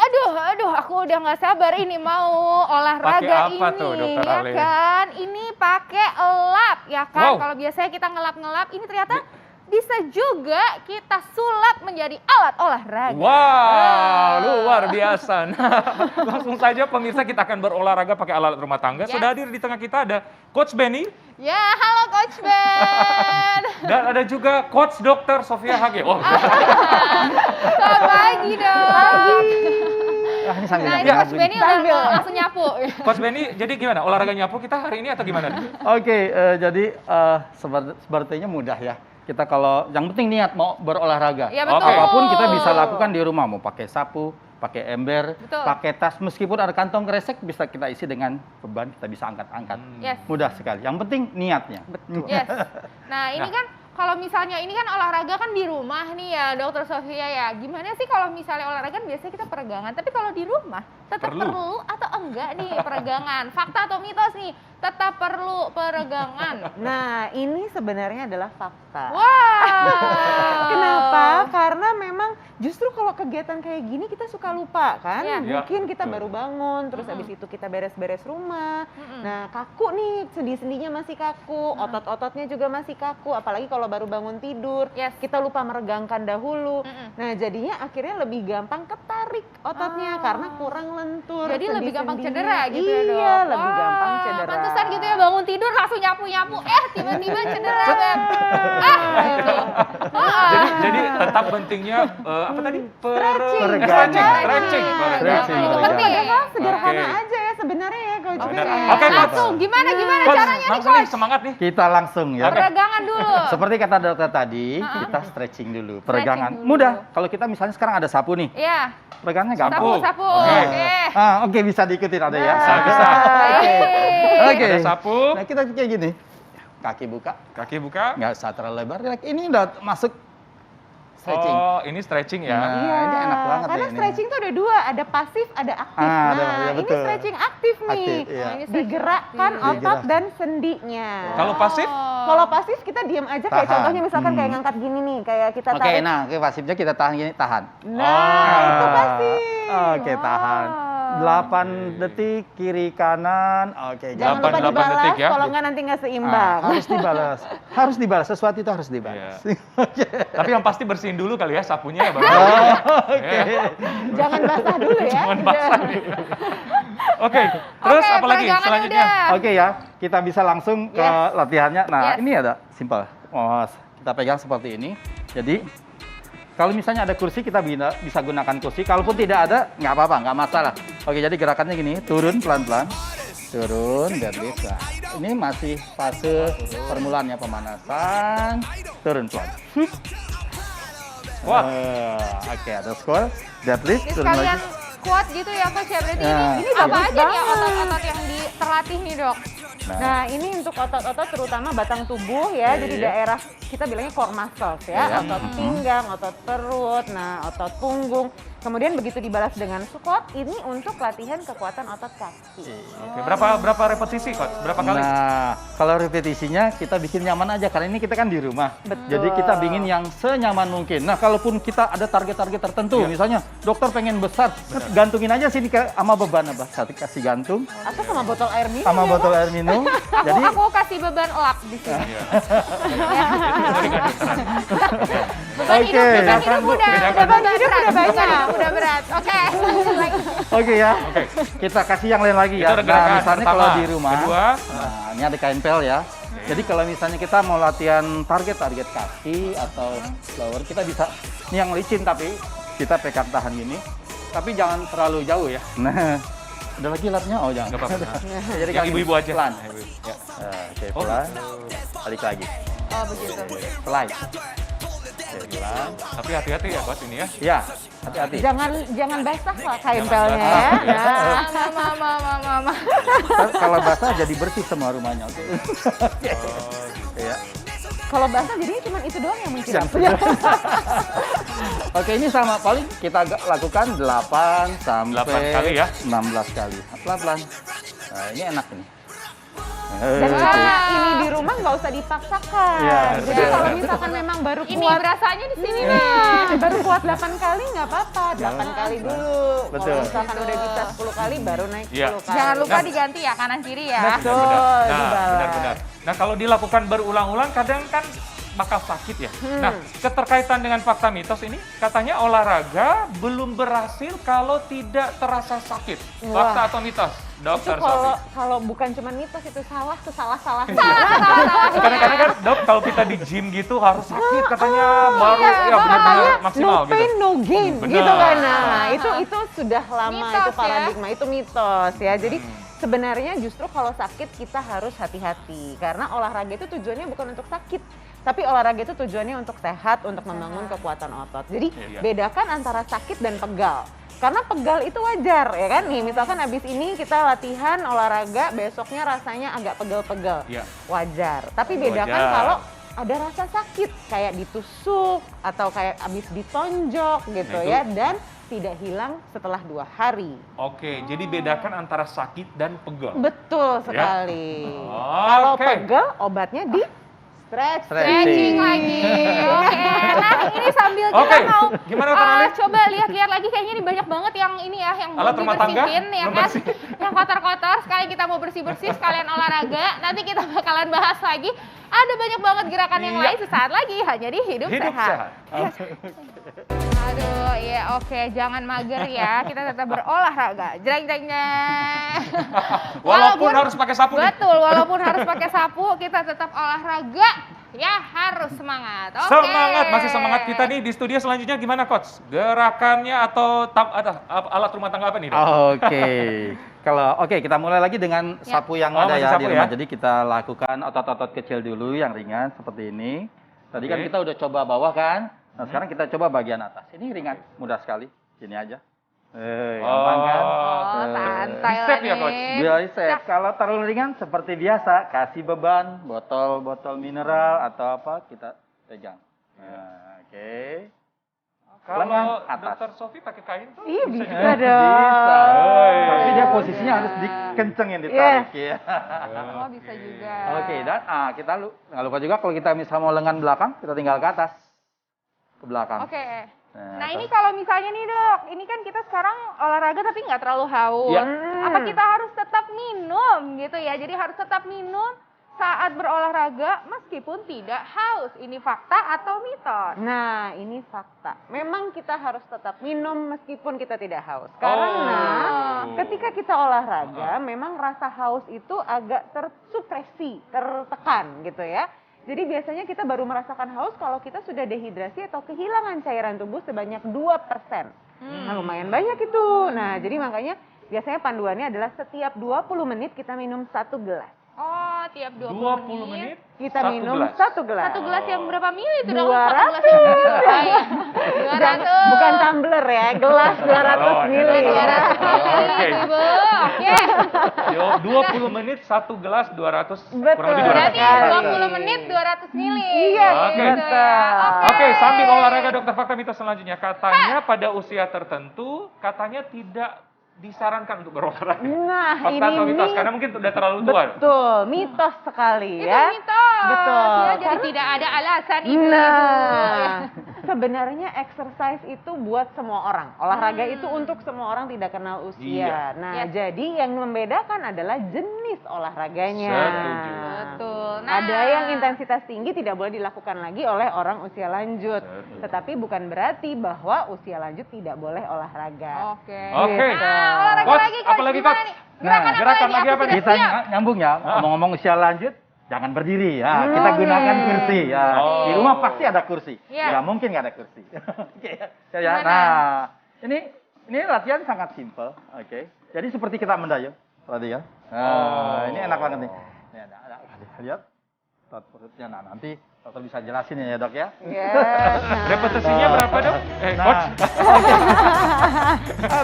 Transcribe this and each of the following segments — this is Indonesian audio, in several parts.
Aduh, aku udah nggak sabar ini mau olahraga Pakai apa ini, tuh, Dokter ya Ale? kan? Ini pakai elap, ya kan? Wow. Kalau biasanya kita ngelap-ngelap, ini ternyata bisa juga kita sulap menjadi alat olahraga. Wow, luar biasa. Nah, langsung saja pemirsa kita akan berolahraga pakai alat rumah tangga. Yes. Sudah hadir di tengah kita ada Coach Benny Ya, halo Coach Ben. dan ada juga Coach Dr. Sofia Hage. Oh, Selamat pagi dong. Ini sambil Nah, ini nyapu-nyapu Coach nih. Benny udah langsung nyapu. Coach Benny, jadi gimana? Olahraga nyapu kita hari ini atau gimana? Oke, jadi sepertinya mudah ya. Kita kalau yang penting niat mau berolahraga. Ya, betul. Apapun kita bisa lakukan di rumah, mau pakai sapu, pakai ember, Betul. pakai tas, meskipun ada kantong kresek bisa kita isi dengan beban, kita bisa angkat-angkat. Yes. Mudah sekali. Yang penting niatnya. Yes. Nah, ini kan kalau misalnya ini kan olahraga kan di rumah nih ya, Dokter Sofia ya. Gimana sih kalau misalnya olahraga kan biasanya kita peregangan, tapi kalau di rumah tetap perlu atau enggak nih peregangan? Fakta atau mitos nih? Tetap perlu peregangan. Nah, ini sebenarnya adalah fakta. Wow. Kenapa? Karena memang justru kalau kegiatan kayak gini kita suka lupa kan. Iya. Mungkin kita betul. baru bangun, terus habis itu kita beres-beres rumah. Nah, kaku nih, sendi-sendinya masih kaku, otot-ototnya juga masih kaku. Apalagi kalau baru bangun tidur, Yes. kita lupa meregangkan dahulu. Nah, jadinya akhirnya lebih gampang ketarik ototnya karena kurang lentur. Jadi lebih gampang sendi-sendinya. cedera gitu ya, Dok? Iya, lebih Wah, gampang cedera. Pantesan gitu ya bangun tidur langsung nyapu-nyapu, tiba-tiba cedera, Beb. Gitu. Jadi tetap pentingnya apa tadi? Peregangan. Stretching. Stretching. Itu penting. Padahal sederhana Oke. aja ya sebenarnya ya Coach Oke, Ben. Oke, Coach. langsung gimana Coach, caranya nih, langsung nih, Coach? semangat nih. Kita langsung ya. Peregangan dulu. Seperti kata dokter tadi, kita stretching dulu, peregangan. dulu. Mudah. Kalau kita misalnya sekarang ada sapu nih, Iya, peregangannya gampang. sapu. Oke. Oke. Oke, bisa diikutin ada ya. Bisa. Baik. Oke. Ada sapu, Nah, kita kayak gini. Kaki buka, kaki buka. nggak usah terlalu lebar. Ini udah masuk stretching. Oh, ini stretching ya. Nah, Iya, ini enak banget karena ya ini. stretching tuh ada dua, ada pasif, ada aktif. Ah, nah, ya ini betul. stretching aktif nih. Aktif, iya. Ini Digerakkan otot Digerak. dan sendinya. Kalau pasif? Kalau pasif kita diam aja kayak Tahan. contohnya misalkan kayak ngangkat gini nih, kayak kita Oke, tarik. nah, pasifnya kita tahan gini, tahan. Nah, itu pasif. Oke, tahan. 8 detik kiri kanan. Oke, Jangan lupa 8 dibalas, detik ya. kalau nggak nanti nggak seimbang. Harus dibalas. Harus dibalas, sesuatu itu harus dibalas. Oke. Tapi yang pasti bersihin dulu kali ya sapunya ya, Bang. Oke. Jangan basah dulu ya. Jangan basah nih. Oke, terus Oke, apa lagi peregangan selanjutnya? udah. Oke ya, kita bisa langsung ke Yes. latihannya. Nah, Yes. ini ada simpel. Oh, kita pegang seperti ini. Jadi, kalau misalnya ada kursi, kita bisa gunakan kursi. Kalaupun tidak ada, nggak apa-apa, nggak masalah. Oke, jadi gerakannya gini, turun pelan-pelan. Turun, deadlift. Nah, ini masih fase permulaannya pemanasan. Turun pelan. Wah. Oke, ada squat, deadlift, Ini turun sekalian lagi. kuat gitu ya, Coach ya. Berarti Nah. ini Ini apa bagus aja nih banget. otot-otot yang terlatih nih, Dok? Nah, ini untuk otot-otot terutama batang tubuh ya, Iya, jadi iya. daerah kita bilangnya core muscles ya, Iya. otot pinggang, otot perut, nah otot punggung. Kemudian begitu dibalas dengan squat, ini untuk latihan kekuatan otot kaki. Oke, berapa repetisi, Coach? Berapa kali? Nah, kalau repetisinya kita bikin nyaman aja karena ini kita kan di rumah. Betul. Jadi kita bikin yang senyaman mungkin. Nah, kalaupun kita ada target-target tertentu, misalnya dokter pengen besar, gantungin aja sini sama beban apa? Kasih gantung Atau sama botol air minum sama ya, botol air minum. Jadi Aku kasih beban lap di sini. Iya. Beban Oke. hidup udah Bedakan, Bu. berat. Bedakan. Beban hidup udah banyak. Udah berat. Oke. oke ya. Kita kasih yang lain lagi Itu ya. ada gerakan Nah, misalnya pertama. kalau di rumah, Kedua. nah, ini ada kain pel ya. Jadi kalau misalnya kita mau latihan target kaki atau lower, kita bisa ini yang licin tapi kita pegang tahan gini. Tapi jangan terlalu jauh ya. Nah, ada lagi latnya? Oh jangan. Nggak apa-apa. Jadi Yang kaki ibu-ibu aja. Pelan. Ya. Nah, oke, Oh. pelan. Balik lagi. Oh, begitu. Pelan. Oke, pelan. Tapi hati-hati ya, Coach, ini ya. Ya, hati-hati. Jangan basah lah kain Jangan pelnya basah. ya. Nah, Mama. Kalau basah jadi bersih semua rumahnya. Oke. Oh, Ya. kalau basah jadinya cuma itu doang yang muncul. Yang sudah. Oke, ini sama paling kita lakukan 8 sampai 8 kali ya. 16 kali. Pelan-pelan. Nah, ini enak ini. Dan karena ini di rumah nggak usah dipaksakan. Iya, Jadi betul. kalau misalkan memang baru Ini kuat, berasanya di sini nih. baru kuat 8 kali nggak apa-apa, 8 kali dulu. Betul. Kalau misalkan udah bisa 10 kali, baru naik 10 Iya. kali. Jangan lupa Nah. diganti ya kanan kiri ya. Betul, Nah, dibalas. benar-benar. Nah, kalau dilakukan berulang-ulang kadang kan bakal sakit ya. Nah, keterkaitan dengan fakta mitos ini, katanya olahraga belum berhasil kalau tidak terasa sakit. Wah. Fakta atau mitos? Itu Dokter kalau Sofi. kalau bukan cuma mitos itu salah, sesalah-salah. Kadang-kadang kan, dok, kalau kita di gym gitu harus sakit katanya baru ya benar-benar maksimal no pain gitu. no gain Benar. gitu kan. Nah, itu sudah lama Mitos itu ya. paradigma, itu mitos ya. Jadi sebenarnya justru kalau sakit kita harus hati-hati karena olahraga itu tujuannya bukan untuk sakit, tapi olahraga itu tujuannya untuk sehat, untuk membangun kekuatan otot. Jadi Iya. bedakan antara sakit dan pegal. Karena pegal itu wajar ya kan nih, misalkan abis ini kita latihan olahraga, besoknya rasanya agak pegal-pegal, Iya. wajar. Tapi bedakan Wajar. kalau ada rasa sakit kayak ditusuk atau kayak abis ditonjok gitu Nah, itu- ya, dan tidak hilang setelah 2 hari. Oke, jadi bedakan antara sakit dan pegal. Betul sekali. Oke. Kalau pegal obatnya di stretching. Stretching lagi. Oke. Nah, ini sambil kita Oke, mau gimana, Dr. Ali? coba lihat-lihat lagi, kayaknya ini banyak banget yang ini ya, yang Alat belum rumah tangga? dibersihin ya Belum kan. bersih. Yang kotor-kotor, sekali kita mau bersih-bersih, sekalian olahraga. Nanti kita bakalan bahas lagi. Ada banyak banget gerakan yang Iya. lain sesaat lagi hanya di Hidup Sehat. Aduh, ya oke, jangan mager ya. Kita tetap berolahraga. Jreng-jreng-jreng. Walaupun harus pakai sapu nih. Betul, walaupun harus pakai sapu, kita tetap olahraga. Ya, harus semangat. Oke. Semangat, masih semangat kita nih di studio selanjutnya gimana Coach? Gerakannya atau alat rumah tangga apa nih, Dok? Oke. Kalau kita mulai lagi dengan Ya. sapu yang Oh, ada masih ya sapu di rumah. ya? Jadi kita lakukan otot-otot kecil dulu yang ringan seperti ini. Tadi kan Oke. kita udah coba bawah kan. Nah, sekarang kita coba bagian atas. Ini ringan, mudah sekali. Gini aja. Gampang kan? Oh, santai Bicep lah ya, Coach? nih. Bicep. Kalau terlalu ringan seperti biasa, kasih beban, botol mineral atau apa, kita pegang. Nah, oke. Kalau Lengan atas. Dokter Sofi pakai kain tuh Iya, bisa bisa juga. dong. Bisa. Oi. Tapi dia posisinya harus dikencengin, ditarik ya. Oh, bisa juga. Oke, dan kita nggak lupa juga kalau kita misalnya mau lengan belakang, kita tinggal ke atas, ke belakang. Oke. Nah, atas. ini kalau misalnya nih, Dok, ini kan kita sekarang olahraga tapi nggak terlalu haus. Iya. Apa kita harus tetap minum gitu ya? Jadi harus tetap minum saat berolahraga meskipun tidak haus. Ini fakta atau mitos? Nah, ini fakta. Memang kita harus tetap minum meskipun kita tidak haus. Karena Oh. ketika kita olahraga, memang rasa haus itu agak tersupresi, tertekan gitu ya. Jadi biasanya kita baru merasakan haus kalau kita sudah dehidrasi atau kehilangan cairan tubuh sebanyak 2%. Nah, lumayan banyak itu. Nah, jadi makanya biasanya panduannya adalah setiap 20 menit kita minum 1 gelas. Oh, tiap 20 menit Kita satu minum gelas. 1 gelas. Satu gelas yang berapa mili itu, Dok? 200. Satu gelas yang berapa? Ya. 200. Bukan tumbler ya, gelas 200 Oh, mili. iya. ya. Oke. Ibu. Oke. Yo, 20 menit 1 gelas 200 kurang Betul. lebih 200 Berarti Sekali. 20 menit 200 mili. Iya, Oke. Gitu ya. Oke, sambil olahraga Dokter Fakta mitos selanjutnya. Katanya pada usia tertentu, katanya tidak disarankan untuk berolahraga. Nah, Fakta atau ini mitos? Karena mungkin sudah terlalu tua. betul, mitos sekali Itu ya. mitos. Betul. Ya, jadi Karena- tidak ada alasan ibu-ibu. Nah, sebenarnya exercise itu buat semua orang. Olahraga itu untuk semua orang, tidak kenal usia. Iya. Nah, Ya. jadi yang membedakan adalah jenis olahraganya. Setuju. Betul. Ada yang intensitas tinggi tidak boleh dilakukan lagi oleh orang usia lanjut. Betul. Tetapi bukan berarti bahwa usia lanjut tidak boleh olahraga. Oke. Oke. Nah, olahraga Coach, lagi, apa lagi, gimana Coach? nih? Gerakan Nah, gerakan lagi Aku apa nih? sudah Kita siap. nyambung ya, ngomong-ngomong usia lanjut, jangan berdiri ya. Kita Oke. gunakan kursi ya. Oh. Di rumah pasti ada kursi. Iya. Nggak mungkin nggak ada kursi. Oke ya. Gimana? Nah, ini latihan sangat simpel. Oke. Jadi seperti kita mendayung tadi ya. Nah, ini enak banget nih. Ini ada, lihat. Otot perutnya. Nah, nanti dokter bisa jelasin ya, Dok ya. Yes. Repetisinya berapa, Dok? Nah. Coach?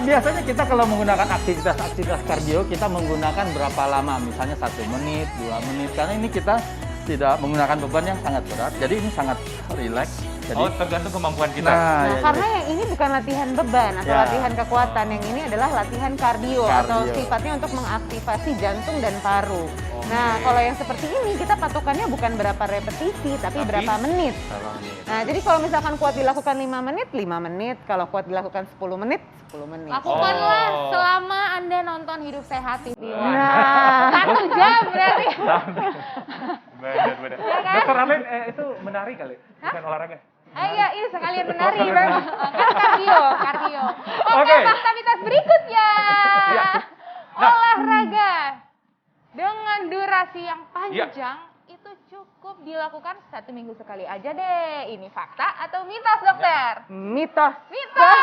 Biasanya kita kalau menggunakan aktivitas kardio, kita menggunakan berapa lama? Misalnya 1 menit, 2 menit. Karena ini kita tidak menggunakan beban yang sangat berat. Jadi ini sangat rileks. Oh, tergantung kemampuan kita. Nah, ya, karena yang ini bukan latihan beban atau Ya. latihan kekuatan, yang ini adalah latihan kardio atau Kardio. sifatnya untuk mengaktifasi jantung dan paru. Nah, kalau yang seperti ini kita patokannya bukan berapa repetisi, tapi berapa menit. Nah, jadi kalau misalkan kuat dilakukan 5 menit, 5 menit. Kalau kuat dilakukan 10 menit, 10 menit. Lakukanlah Oh. selama Anda nonton Hidup Sehat TV. Nah, 1 jam berarti. Benar. Dokter Alin, itu menari kali, bukan olahraga. Iya, ini sekalian menari memang. Kan kardio. Oke, Oke. fakta mitos berikutnya. Iya. Nah. Olahraga dengan durasi yang panjang itu cukup dilakukan 1 minggu sekali aja deh. Ini fakta atau mitos, dokter? mitos. Mitos.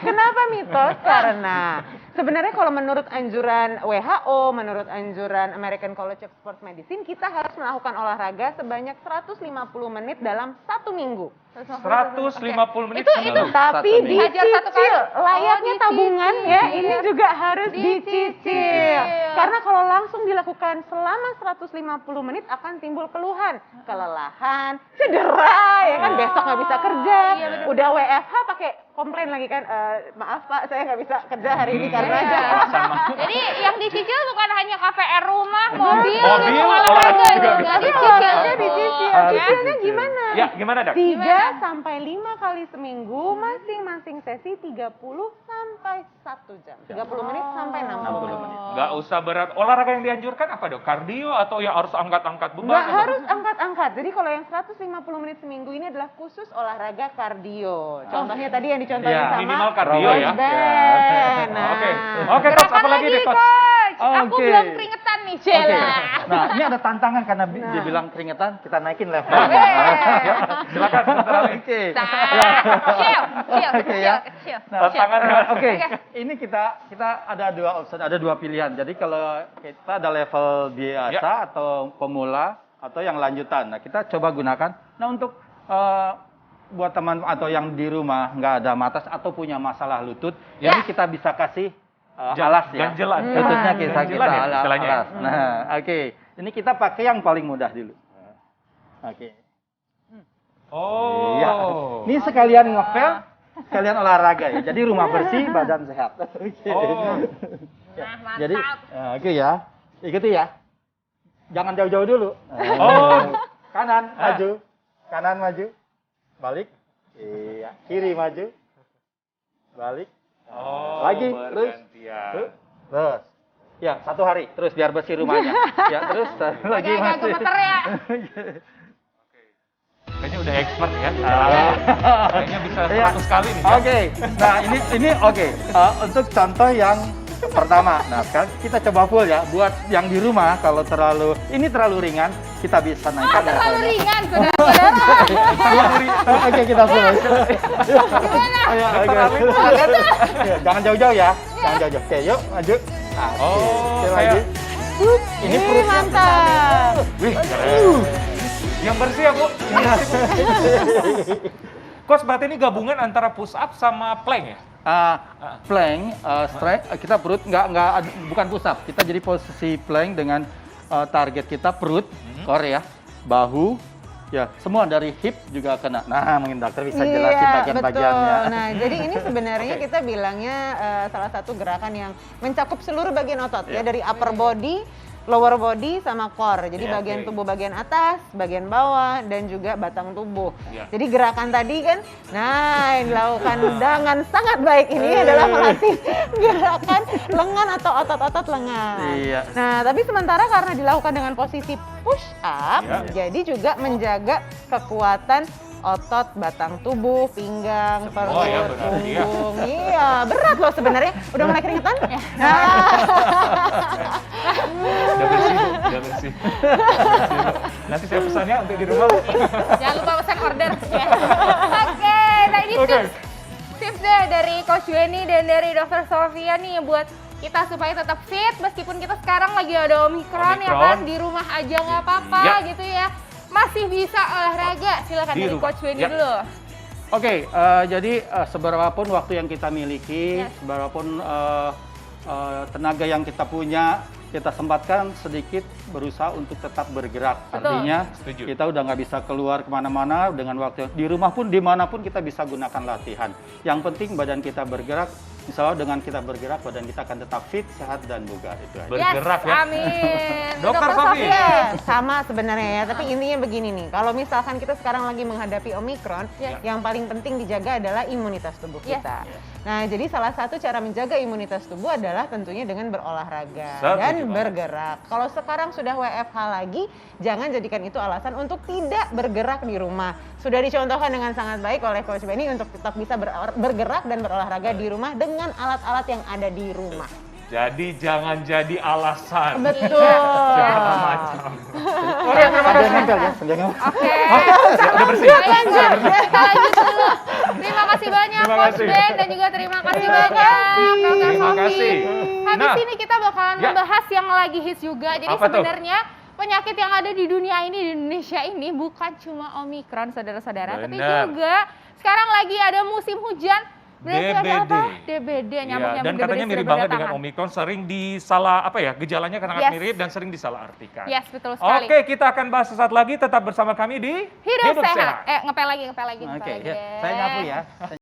Kenapa mitos? Karena sebenarnya kalau menurut anjuran WHO, menurut anjuran American College of Sports Medicine, kita harus melakukan olahraga sebanyak 150 menit dalam 1 minggu. 150 menit Itu seminggu. Tapi Satu minggu. Hajar satu kali. dicicil, layaknya Oh, tabungan dicicil. ya, ini juga harus Dicicil. dicicil. Karena kalau langsung dilakukan selama 150 menit akan timbul keluhan, kelelahan, cedera, ya kan besok nggak bisa kerja, Iya, bener. udah WFH pakai komplain lagi kan, maaf Pak, saya nggak bisa kerja hari ini karena Iya. Sama. Jadi yang dicicil bukan hanya KPR rumah, mobil, Mobil, dan olahraga olahraga juga itu. bisa. Nggak dicicil. Harusnya dicicil. Oh, Cicilnya gimana? Ya, gimana, Dak? 3 sampai 5 kali seminggu, masing-masing sesi 30 sampai 1 jam. 30 menit sampai 60 menit. Nggak usah berat. Olahraga yang dianjurkan apa, Dok? Kardio atau yang harus angkat-angkat beban? Nggak atau- harus angkat-angkat. Jadi kalau yang 150 menit seminggu ini adalah khusus olahraga kardio. Contohnya tadi yang dicontohin Iya, sama minimal kardio ya. band. Nah, Oke. Oke, Coach, apa lagi deh, Coach? Aku Oke. belum keringetan nih, Oke. Cela. Nah, ini ada tantangan karena dia bilang keringetan, kita naikin Oke. levelnya. Silakan, Dokter Alin. Oke. Kecil, Oke, ya. kecil. Tantangan. Oke, ini kita ada 2 opsi, ada 2 pilihan. Jadi kalau kita ada level biasa atau pemula atau yang lanjutan. Nah, kita coba gunakan. Nah, untuk buat teman atau yang di rumah nggak ada matas atau punya masalah lutut, Ya. ini kita bisa kasih alas ya. Ganjelan. Lututnya kita Ganjelan ya, istilahnya ya? alas. Nah, oke. Ini kita pakai yang paling mudah dulu. Oke. Oh. Iya. Ini sekalian ngepel, sekalian olahraga ya. Jadi rumah bersih, badan sehat. Oke. Oh. Nah, mantap. Jadi, oke ya. Ikuti ya. Jangan jauh-jauh dulu. Oh. Kanan, maju. Kanan, maju. Balik. Iya. Kiri, maju. Balik. Oh, Lagi, terus. bergantian. Terus. Ya, 1 hari. Terus biar bersih rumahnya. Ya, terus lagi Agak masih. gemeter ya. Kayaknya udah expert ya. Kayaknya bisa Iya. 100 kali nih. Oke. Nah, ini oke. Untuk contoh yang pertama. Nah, sekarang kita coba full ya. Buat yang di rumah kalau ini terlalu ringan, kita bisa naikkan Terlalu levelnya. ringan, saudara-saudara. Oke, kita full. Gimana? Ayo, oke. Ya, jangan jauh-jauh ya. Jangan jauh-jauh. Oke, yuk maju. Nah, Oh, oke, kayak- lagi. Ini perutnya. mantap. Wih, keren. Yang bersih ya, Bu. Coach, berarti ini gabungan antara push up sama plank ya? Plank, strength, kita perut bukan push up. Kita jadi posisi plank dengan target kita perut, core ya, bahu, ya semua dari hip juga kena. Nah, mungkin dokter bisa jelasin Iya, bagian-bagiannya. betul. Nah, jadi ini sebenarnya kita bilangnya salah satu gerakan yang mencakup seluruh bagian otot ya, dari upper body, lower body, sama core. Jadi Iya, bagian oke. tubuh bagian atas, bagian bawah, dan juga batang tubuh. Iya. Jadi gerakan tadi kan, nah yang dilakukan dengan sangat baik ini adalah melatih gerakan lengan atau otot-otot lengan. Iya. Nah, tapi sementara karena dilakukan dengan posisi push up, Iya. jadi juga menjaga kekuatan otot batang tubuh, pinggang, Semua perut, ya, berarti ya. punggung. Iya, berat loh sebenarnya. Udah mulai keringetan? Udah bersih, Bu. Udah bersih. Nanti saya pesan ya untuk di rumah, Bu. Jangan lupa pesan order ya. Oke, nah ini Oke. tips deh dari Coach Weni dan dari Dr. Sofia nih buat kita supaya tetap fit meskipun kita sekarang lagi ada Omikron ya Omikron. kan, di rumah aja nggak apa-apa Ya. gitu ya. Masih bisa olahraga. Silakan Di dari rumah. Coach Weni Ya. dulu. Oke, jadi seberapapun waktu yang kita miliki, Yes. seberapapun tenaga yang kita punya, kita sempatkan sedikit berusaha untuk tetap bergerak. Betul. Artinya Setuju. kita udah nggak bisa keluar kemana-mana dengan waktu di rumah pun dimanapun kita bisa gunakan latihan. Yang penting badan kita bergerak. Insya Allah dengan kita bergerak badan kita akan tetap fit, sehat dan bugar itu aja. Bergerak yes, ya. Amin. Dokter Sofi. Iya, sama sebenarnya ya. Tapi intinya begini nih, kalau misalkan kita sekarang lagi menghadapi Omikron, Yes. yang paling penting dijaga adalah imunitas tubuh Yes. kita. Nah, jadi salah satu cara menjaga imunitas tubuh adalah tentunya dengan berolahraga Setuju dan banget. bergerak. Kalau sekarang sudah WFH lagi, jangan jadikan itu alasan untuk tidak bergerak di rumah. Sudah dicontohkan dengan sangat baik oleh Coach Benny untuk tetap bisa bergerak dan berolahraga di rumah dengan alat-alat yang ada di rumah. Jadi jangan jadi alasan. Betul. Segala macam. Oke, terima Sambil kasih. nempel ya, sambil nempel. Oke. Ya, udah bersih. Ayo lanjut. Kita lanjut dulu. Terima kasih banyak Terima Coach kasih. Ben dan juga terima kasih banyak Dokter Terima Sofi. kasih. Habis Nah, ini kita bakalan ya. membahas yang lagi hits juga. Jadi Apa tuh? sebenarnya penyakit yang ada di dunia ini, di Indonesia ini bukan cuma Omikron, saudara-saudara, tapi Benar. juga sekarang lagi ada musim hujan. Berarti ada DBD. apa? DBD, Iya, nyamuk-nyamuk dan DBD katanya sudah mirip banget dengan berdatangan. Omikron, sering disalah apa ya, gejalanya karena Yes. mirip dan sering disalahartikan. Yes, betul sekali. Oke, kita akan bahas sesaat lagi, tetap bersama kami di Hidup sehat. Ngepel lagi, ngepel lagi. Oke, ngepel lagi ya. deh. Saya nyapu ya.